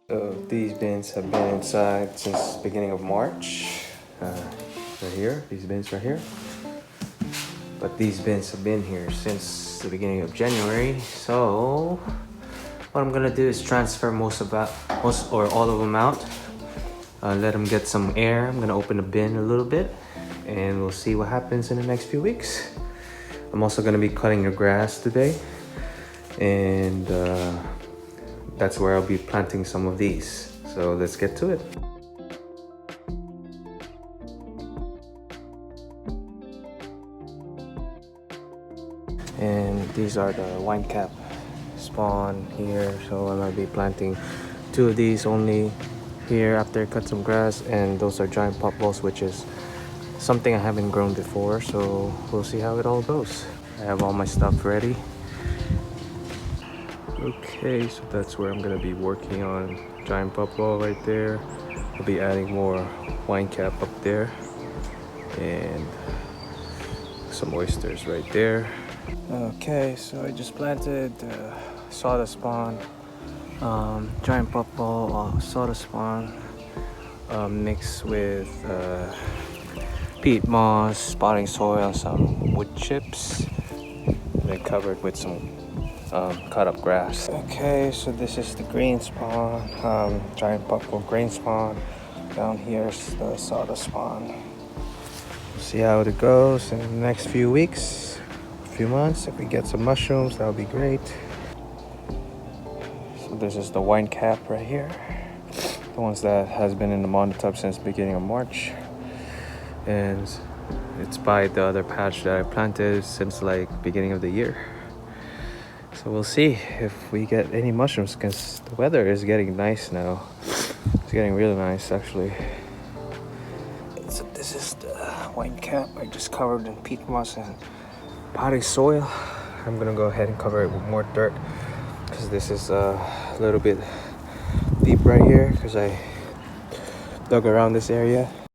So these bins have been inside since the beginning of March. Right here, these bins right here. But these bins have been here since the beginning of January. So what I'm gonna do is transfer most or all of them out. Let them get some air. I'm gonna open the bin a little bit, and we'll see what happens in the next few weeks. I'm also gonna be cutting the grass today, and that's where I'll be planting some of these. So let's get to it. And these are the wine cap spawn here. So I might be planting 2 of these only here after I cut some grass. And those are giant puffballs, which is something I haven't grown before. So we'll see how it all goes. I have all my stuff ready. Okay, so that's where I'm gonna be working on. Giant puffball right there. I'll be adding more wine cap up there. And some oysters right there. Okay, so I just planted sawdust spawn, giant puffball, sawdust spawn mixed with peat moss, spotting soil, some wood chips, and then covered with some cut up grass. Okay, so this is the green spawn, giant puffball green spawn. Down here's the sawdust spawn. See how it goes in the next few weeks, few months. If we get some mushrooms, that'll be great. So this is the wine cap right here, the ones that has been in the monotub since the beginning of March, and it's by the other patch that I planted since like beginning of the year. So we'll see if we get any mushrooms, because the weather is getting nice now. It's getting really nice actually. So this is the wine cap. I just covered in peat moss and potting soil. I'm gonna go ahead and cover it with more dirt, because this is a little bit deep right here, because I dug around this area